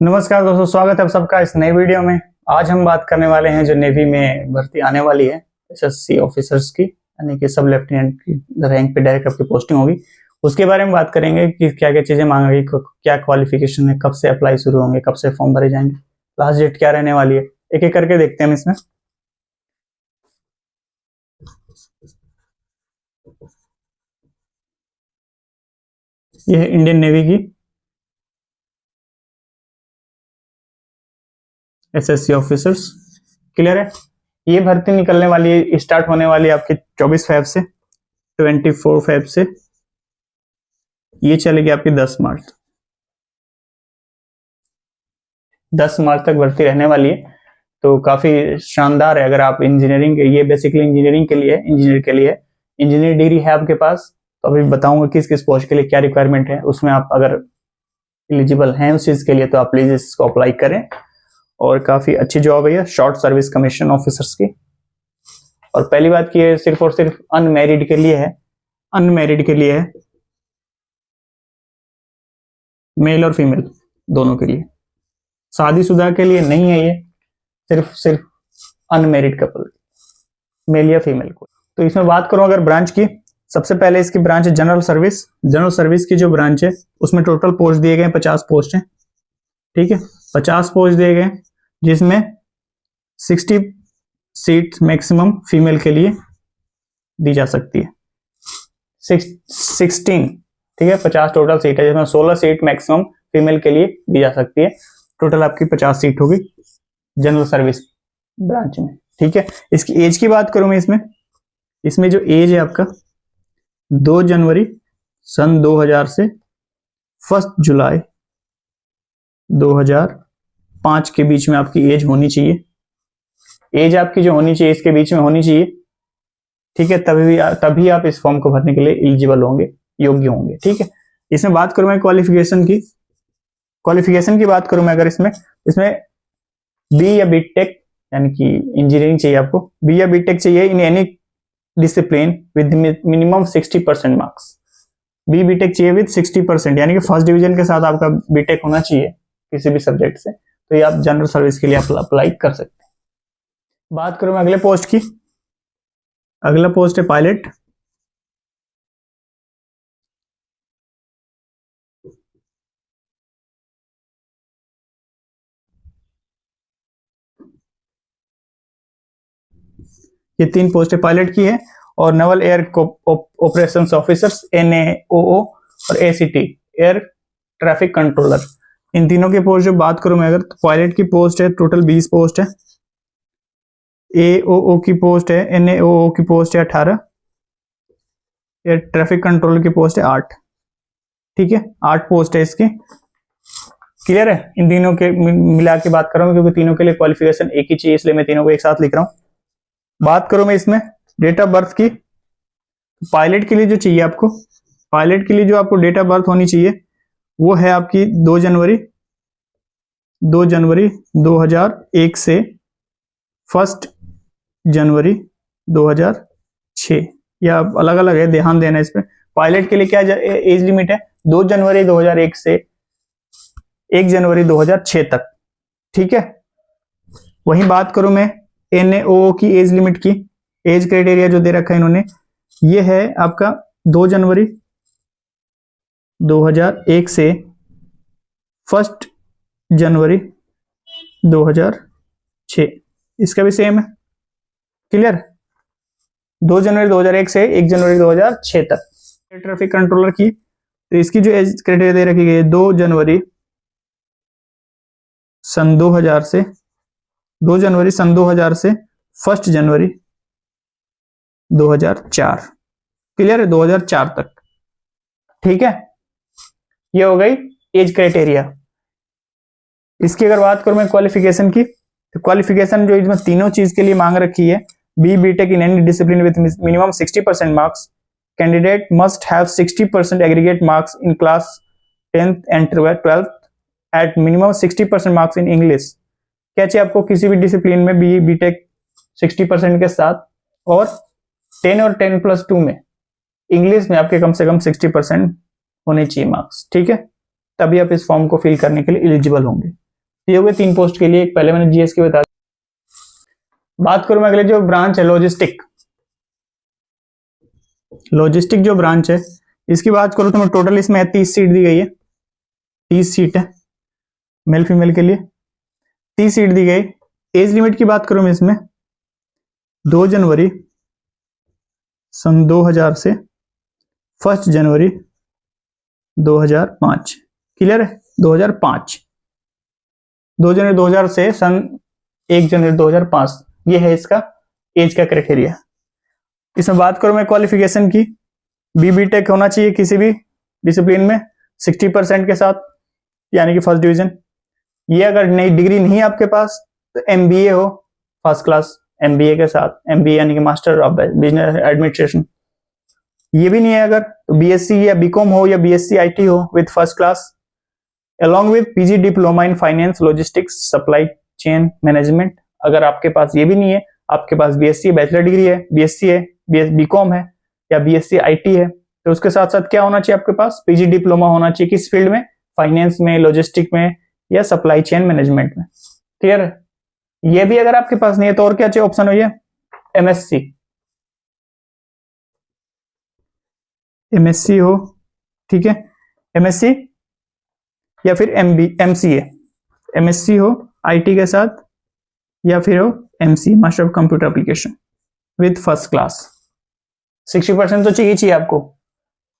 नमस्कार दोस्तों, स्वागत है आप सबका इस नए वीडियो में। आज हम बात करने वाले हैं जो नेवी में भर्ती आने वाली है एसएससी ऑफिसर्स की, यानी कि सब लेफ्टिनेंट की रैंक पे डायरेक्ट आपकी पोस्टिंग होगी। उसके बारे में बात करेंगे कि क्या क्या चीजें मांग रही, क्या क्वालिफिकेशन है, कब से अप्लाई शुरू होंगे, कब से फॉर्म भरे जाएंगे, लास्ट डेट क्या रहने वाली है, एक एक करके देखते हैं हम इसमें। ये है इंडियन नेवी की एसएससी ऑफिसर्स, क्लियर है। ये भर्ती निकलने वाली है, स्टार्ट होने वाली है आपकी 24 फेब से, 24 फेब से ये चलेगी आपकी 10 मार्च। 10 मार्च तक भर्ती रहने वाली है, तो काफी शानदार है। अगर आप इंजीनियरिंग, ये बेसिकली इंजीनियरिंग के लिए, इंजीनियर के लिए इंजीनियर डिग्री है आपके पास, तो अभी बताऊंगा किस किस पोस्ट के लिए क्या रिक्वायरमेंट है। उसमें आप अगर एलिजिबल हैं उस चीज के लिए तो आप प्लीज इसको अप्लाई करें। और काफी अच्छी जॉब है ये, शॉर्ट सर्विस कमीशन ऑफिसर्स की। और पहली बात की है, सिर्फ और सिर्फ अनमैरिड के लिए है, अनमैरिड के लिए है, मेल और फीमेल दोनों के लिए, शादीशुदा के लिए नहीं है ये, सिर्फ सिर्फ अनमैरिड कपल, मेल या फीमेल को। तो इसमें बात करूं अगर ब्रांच की, सबसे पहले इसकी ब्रांच है जनरल सर्विस। जनरल सर्विस की जो ब्रांच है उसमें टोटल पोस्ट दिए गए 50 पोस्ट हैं, ठीक है। 50 पोस्ट दिए गए जिसमें 60 सीट मैक्सिमम फीमेल के लिए दी जा सकती है। 16, ठीक है, 50 टोटल सीट है जिसमें 16 सीट मैक्सिमम फीमेल के लिए दी जा सकती है। टोटल आपकी 50 सीट होगी जनरल सर्विस ब्रांच में, ठीक है। इसकी एज की बात करूं मैं, इसमें जो एज है आपका 2 जनवरी सन 2000 से 1 जुलाई 2005 के बीच में आपकी एज होनी चाहिए। एज आपकी जो होनी चाहिए इसके बीच में होनी चाहिए, ठीक है, तभी आप इस फॉर्म को भरने के लिए एलिजिबल होंगे, योग्य होंगे, ठीक है। इसमें बात करूं मैं क्वालिफिकेशन की बात करूं मैं, अगर इसमें बी या बीटेक यानी कि इंजीनियरिंग चाहिए आपको, बी या बीटेक चाहिए in any discipline with minimum 60% marks. B BTech चाहिए विद 60%, यानी कि फर्स्ट डिवीजन के साथ आपका बीटेक होना चाहिए किसी भी सब्जेक्ट से, तो ये आप जनरल सर्विस के लिए अप्लाई कर सकते हैं। बात करूं मैं अगले पोस्ट की, अगला पोस्ट है पायलट। ये 3 पोस्ट पायलट की है। और Naval air operations officers NAOO और ACT एयर ट्रैफिक कंट्रोलर, इन तीनों की पोस्ट जो बात करूं मैं अगर, तो पायलट की पोस्ट है टोटल 20 पोस्ट है, AOO की पोस्ट है, NAOO की पोस्ट है 18, एयर ट्रैफिक कंट्रोलर की पोस्ट है 8, ठीक है। 8 पोस्ट है इसकी, क्लियर है। इन तीनों के मिला के बात कर रहा हूं क्योंकि तीनों के लिए क्वालिफिकेशन एक ही चाहिए, इसलिए मैं तीनों को एक साथ लिख रहा हूं। बात करूं मैं इसमें डेट ऑफ बर्थ की, पायलट के लिए जो चाहिए आपको, पायलट के लिए जो आपको डेट ऑफ बर्थ होनी चाहिए वो है आपकी 2 जनवरी 2001 से 1 जनवरी 2006, या अलग अलग है, ध्यान देना इस पे। पायलट के लिए क्या एज लिमिट है, 2 जनवरी 2001 से 1 जनवरी 2006 तक, ठीक है। वहीं बात करूं मैं NAOO की एज लिमिट की, एज क्राइटेरिया जो दे रखा है इन्होंने, ये है आपका 2 जनवरी 2001 से 1 जनवरी 2006, इसका भी सेम है, क्लियर। 2 जनवरी 2001 से 1 जनवरी 2006 तक। ट्रैफिक कंट्रोलर की, तो इसकी जो एज क्राइटेरिया दे रखी गई है 2 जनवरी सन 2000 से 1 जनवरी 2004, क्लियर है, 2004 तक, ठीक है। ये हो गई एज क्राइटेरिया। इसकी अगर बात करूं मैं क्वालिफिकेशन की, तो क्वालिफिकेशन जो इसमें तीनों चीज के लिए मांग रखी है, B BTech in any discipline with minimum 60% marks, candidate must have 60% aggregate marks in class 10th and 12th at minimum 60% marks in English. क्या चाहिए आपको किसी भी डिसिप्लिन में बी बीटेक 60% के साथ, और 10 और 10+2 में इंग्लिश में आपके कम से कम 60% होने चाहिए मार्क्स, ठीक है, तभी आप इस फॉर्म को फिल करने के लिए एलिजिबल होंगे। ये हो गए 3 पोस्ट के लिए। एक पहले मैंने जीएस की बता दी। बात करूं मैं अगले जो ब्रांच है लॉजिस्टिक जो ब्रांच है, इसकी बात करूं तो मैं टोटल इसमें 30 सीट दी गई है। 30 सीट है मेल फीमेल के लिए, 30 सीट दी गई। एज लिमिट की बात करूं मैं इसमें 2 जनवरी सन 2000 से 1 जनवरी 2005। क्लियर है? 2005, 2 जनवरी 2000 से सन 1 जनवरी 2005, ये है इसका एज का क्राइटेरिया। इसमें बात करूं मैं क्वालिफिकेशन की, बी टेक होना चाहिए किसी भी डिसिप्लिन में 60% के साथ, यानी कि फर्स्ट डिवीजन। ये अगर नई डिग्री नहीं है आपके पास तो एमबीए हो फर्स्ट क्लास, एमबीए के साथ, एमबीए यानी कि मास्टर ऑफ बिजनेस एडमिनिस्ट्रेशन। ये भी नहीं है अगर तो बीएससी या बीकॉम हो या बीएससी आईटी हो with first class, along with PG diploma in finance logistics supply chain management. अगर आपके पास ये भी नहीं है, आपके पास बीएससी बैचलर डिग्री है, बीएससी है, बीकॉम है या बीएससी आईटी है, तो उसके साथ साथ क्या होना चाहिए आपके पास? पीजी डिप्लोमा होना चाहिए। किस फील्ड में? फाइनेंस में, लॉजिस्टिक में या सप्लाई चेन मैनेजमेंट में। क्लियर है? ये भी अगर आपके पास नहीं है तो और क्या चाहिए ऑप्शन? हो ये एमएससी, एमएससी हो, ठीक है, एमएससी या फिर एमसीए, एमएससी हो आईटी के साथ या फिर हो MC master of computer application with first class. 60% तो चाहिए आपको।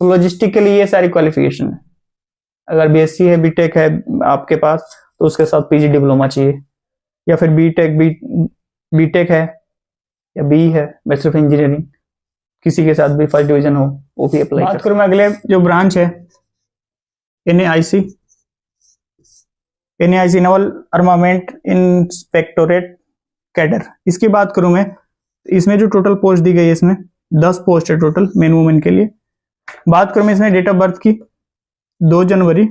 तो लॉजिस्टिक के लिए ये सारी क्वालिफिकेशन है। अगर बीएससी है, बीटेक है आपके पास तो उसके साथ पीजी डिप्लोमा चाहिए, या फिर बीटेक है या बी है बैचलर ऑफ इंजीनियरिंग, किसी के साथ भी फर्स्ट डिवीजन हो वो भी अप्लाई। बात करूं मैं अगले जो ब्रांच है एनएआईसी नवल आर्मामेंट इंस्पेक्टोरेट कैडर, इसकी बात करूं मैं, इसमें जो टोटल पोस्ट दी गई है इसमें 10 पोस्ट है टोटल मेन वुमेन के लिए। बात करूं मैं इसमें डेट ऑफ बर्थ की 2 जनवरी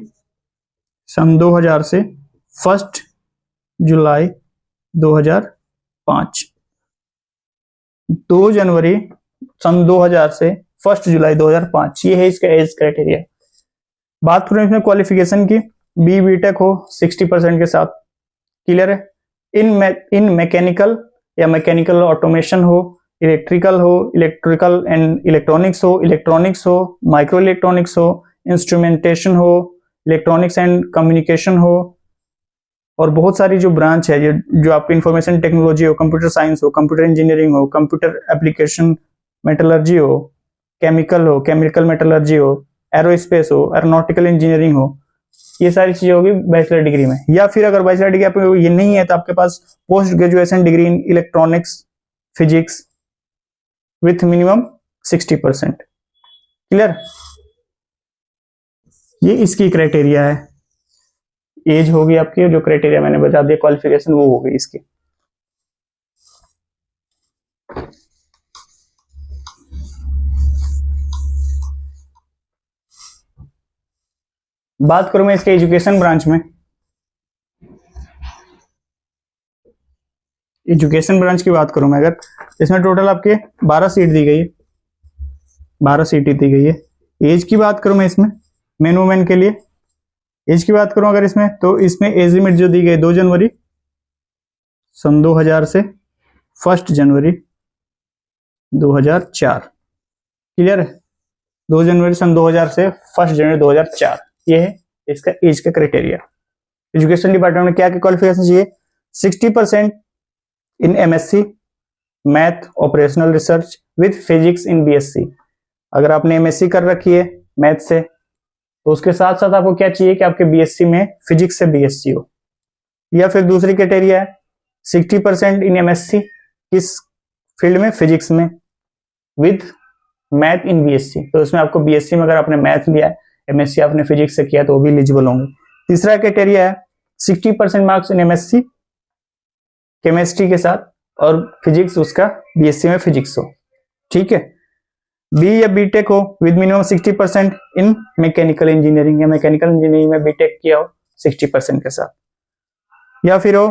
सन 2000 से 1 जुलाई 2005। 2 जनवरी सन 2000 से 1 जुलाई 2005, ये है इसका एज क्राइटेरिया। बात करें इसमें क्वालिफिकेशन की, बीटेक हो 60% के साथ। क्लियर है? इन मैकेनिकल या मैकेनिकल ऑटोमेशन हो, इलेक्ट्रिकल हो, इलेक्ट्रिकल एंड इलेक्ट्रॉनिक्स हो, माइक्रो इलेक्ट्रॉनिक्स हो, इंस्ट्रूमेंटेशन हो, इलेक्ट्रॉनिक्स एंड कम्युनिकेशन हो, और बहुत सारी जो ब्रांच है जो आपकी इंफॉर्मेशन टेक्नोलॉजी हो, कंप्यूटर साइंस हो, कंप्यूटर इंजीनियरिंग हो, कंप्यूटर एप्लीकेशन मेटलर्जी हो, केमिकल मेटलर्जी हो, एरोस्पेस हो, एरोनॉटिकल इंजीनियरिंग हो, ये सारी चीजें होगी बैचलर डिग्री में। या फिर अगर बैचलर डिग्री आपको ये नहीं है तो आपके पास post graduation degree in electronics physics with minimum 60%। Clear? ये इसकी क्राइटेरिया है। एज होगी आपकी, जो क्राइटेरिया मैंने बता दिया क्वालिफिकेशन वो होगी इसकी। बात करूं मैं इसके एजुकेशन ब्रांच में, एजुकेशन ब्रांच की बात करूं मैं अगर, इसमें टोटल आपके 12 सीट दी गई है, 12 सीट दी गई है। एज की बात करूं मैं इसमें मेन वुमेन के लिए, एज की बात करूं अगर इसमें, तो इसमें एज लिमिट जो दी गई 2 जनवरी सन 2000 से 1 जनवरी 2004। क्लियर है? 2 जनवरी सन 2000 से 1 जनवरी 2004, ये है इसका एज का क्राइटेरिया। एजुकेशन डिपार्टमेंट में क्या क्वालिफिकेशन चाहिए? 60% in MSc math operational research with physics in BSc. अगर आपने एमएससी कर रखी है मैथ से तो उसके साथ साथ आपको क्या चाहिए कि आपके बीएससी में फिजिक्स से बीएससी हो। या फिर दूसरी क्राइटेरिया है 60% इन एमएससी, किस फील्ड में? फिजिक्स में, विद मैथ इन बीएससी। तो इसमें आपको बीएससी में अगर आपने मैथ लिया है, एमएससी आपने फिजिक्स से किया तो वो भी एलिजिबल होंगे। तीसरा क्राइटेरिया है 60% मार्क्स इन एमएससी केमिस्ट्री के साथ और फिजिक्स उसका बीएससी में फिजिक्स हो। ठीक है? बी या बीटेक हो with minimum 60% in mechanical engineering, या मैकेनिकल इंजीनियरिंग में बीटेक किया हो 60% के साथ। या फिर हो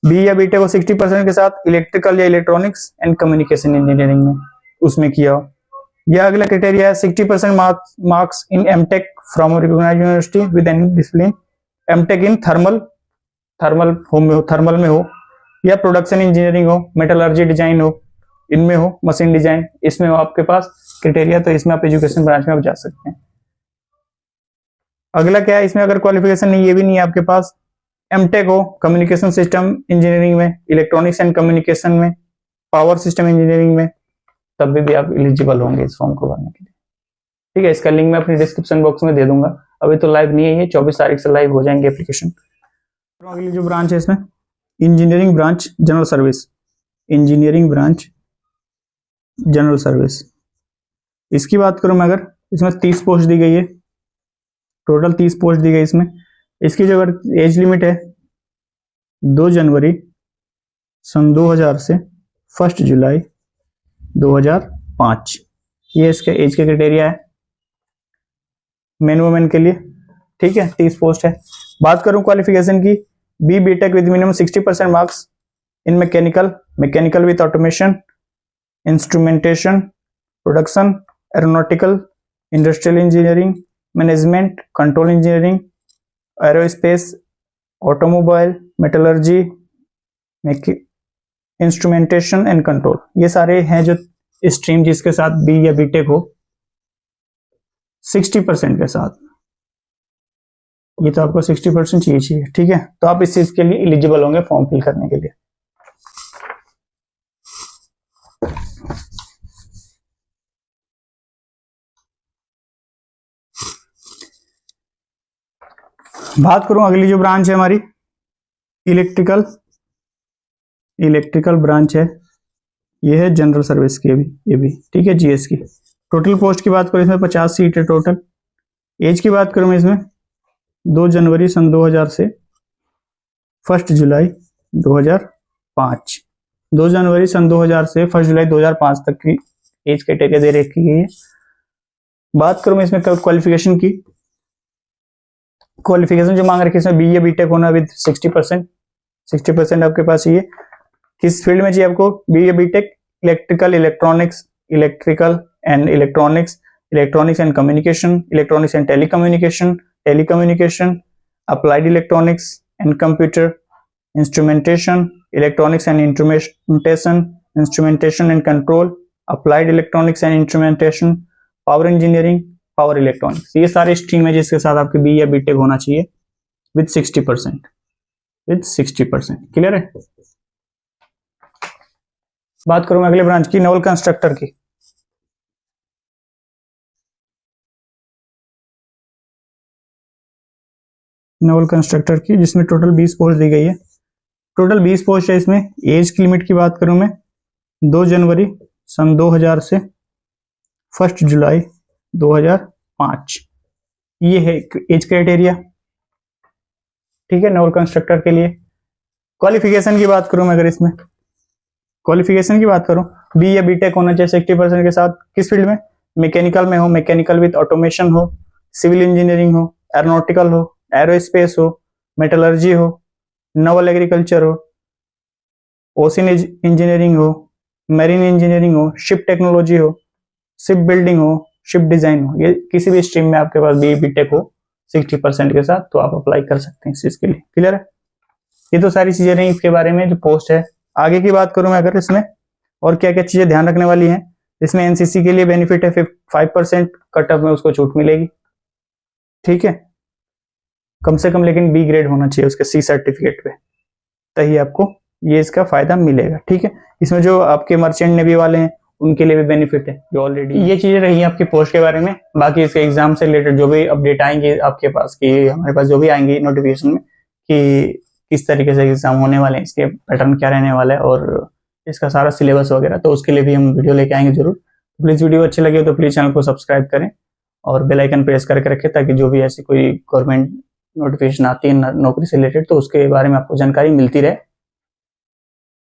बी या बीटेक हो 60% के साथ इलेक्ट्रिकल या इलेक्ट्रॉनिक्स एंड कम्युनिकेशन इंजीनियरिंग में, उसमें किया हो। या अगला क्राइटेरिया है 60% marks in MTech from recognised university with any discipline MTech in thermal में हो, या प्रोडक्शन इंजीनियरिंग हो, मेटलर्जी डिजाइन हो, इनमें हो, मशीन डिजाइन इसमें हो आपके पास क्राइटेरिया, तो इसमें आप एजुकेशन ब्रांच में आप जा सकते हैं। अगला क्या है इसमें, अगर क्वालिफिकेशन नहीं, ये भी नहीं है आपके पास, एमटेक हो कम्युनिकेशन सिस्टम इंजीनियरिंग में, इलेक्ट्रॉनिक्स एंड कम्युनिकेशन में, पावर सिस्टम इंजीनियरिंग में, तब भी आप एलिजिबल होंगे इस फॉर्म को भरने के लिए। ठीक है, इसका लिंक मैं अपने डिस्क्रिप्शन बॉक्स में दे दूंगा। अभी तो लाइव नहीं है ये, 24 तारीख से लाइव हो जाएंगे एप्लीकेशन। अगली जो ब्रांच है इसमें engineering branch general service, engineering branch general service, इसकी बात करूं मैं अगर, इसमें 30 पोस्ट दी गई है, टोटल 30 पोस्ट दी गई इसमें। इसकी जो अगर एज लिमिट है 2 जनवरी सन 2000 से 1 जुलाई 2005, ये इसके एज के क्राइटेरिया है मेन वुमेन के लिए। ठीक है, 30 पोस्ट है। बात करूं क्वालिफिकेशन की, B BTech with minimum 60% marks in mechanical with automation, instrumentation, production, aeronautical, industrial engineering, management, control engineering, aerospace, automobile, metallurgy, instrumentation and control, ये सारे हैं जो स्ट्रीम जिसके साथ बी या बीटेक हो 60% के साथ। ये तो आपको 60% चाहिए। ठीक है, तो आप इस चीज के लिए एलिजिबल होंगे फॉर्म फिल करने के लिए। बात करूं अगली जो ब्रांच है हमारी इलेक्ट्रिकल ब्रांच है, ये है जनरल सर्विस की, ये भी ठीक है, जीएस की। टोटल पोस्ट की बात करूं इसमें 50 सीट है टोटल। एज की बात करूं मैं इसमें 2 जनवरी सन 2000 से 1 जुलाई 2005, 2 जनवरी सन 2000 से 1 जुलाई 2005 तक की एज क्राइटेरिया दे रखी गई है। बात करूं मैं इसमें क्वालिफिकेशन की, क्वालिफिकेशन जो मांग रखी है इसमें बी या बीटेक होना विद 60% आपके पास चाहिए। किस फील्ड में चाहिए आपको, बी या BTech, electrical and electronics and communication, electronics and telecommunication, applied electronics and computer, instrumentation, electronics and instrumentation and control, applied electronics and instrumentation, power engineering, power electronics, ये सारे स्ट्रीम है जिसके साथ आपके बी या बीटेक होना चाहिए विद 60%। क्लियर है। बात करूं मैं अगले ब्रांच की, नेवल कंस्ट्रक्टर की। नेवल कंस्ट्रक्टर की जिसमें टोटल 20 पोस्ट दी गई है। टोटल 20 पोस्ट है इसमें। एज की लिमिट की बात करूं मैं 2 जनवरी सन 2000 से 1 जुलाई 2005, ये है एज क्राइटेरिया। ठीक है, नेवल कंस्ट्रक्टर के लिए। क्वालिफिकेशन की बात करूं मैं अगर इसमें, क्वालिफिकेशन की बात करूं, बी या बीटेक होना चाहिए 60% के साथ। किस फील्ड में, मैकेनिकल में हो, मैकेनिकल विद ऑटोमेशन हो, सिविल इंजीनियरिंग हो, एरोनॉटिकल हो, एरोस्पेस हो, मेटलर्जी हो, नवल एग्रीकल्चर हो, ओशन इंजीनियरिंग हो, मेरीन इंजीनियरिंग हो, शिप टेक्नोलॉजी हो, शिप बिल्डिंग हो, शिप डिजाइन हो, ये किसी भी स्ट्रीम में आपके पास बी बीटेक हो 60% के साथ, तो आप अप्लाई कर सकते हैं इस चीज के लिए। क्लियर है, ये तो सारी चीजें रही इसके बारे में जो पोस्ट है। आगे की बात करूं मैं अगर इसमें और क्या क्या चीजें ध्यान रखने वाली हैं, इसमें एनसीसी के लिए बेनिफिट है 5% कट ऑफ में उसको छूट मिलेगी। ठीक है, कम से कम लेकिन बी ग्रेड होना चाहिए उसके सी सर्टिफिकेट पे, तभी आपको ये इसका फायदा मिलेगा। ठीक है, इसमें जो आपके मर्चेंट नेवी वाले हैं उनके लिए भी बेनिफिट है जो ऑलरेडी। ये चीजें रही आपके पोस्ट के बारे में। बाकी इसके एग्जाम से रिलेटेड जो भी अपडेट आएंगे आपके पास, कि हमारे पास जो भी आएंगी नोटिफिकेशन में कि किस तरीके से एग्जाम होने वाले हैं, इसके पैटर्न क्या रहने वाला है और इसका सारा सिलेबस वगैरह, तो उसके लिए भी हम वीडियो लेके आएंगे जरूर। प्लीज वीडियो अच्छी लगे तो प्लीज चैनल को सब्सक्राइब करें और बेल आइकन प्रेस करके रखें, ताकि जो भी ऐसी कोई गवर्नमेंट नोटिफिकेशन आती है नौकरी से रिलेटेड तो उसके बारे में आपको जानकारी मिलती रहे।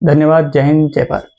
धन्यवाद। जय हिंद, जय भारत।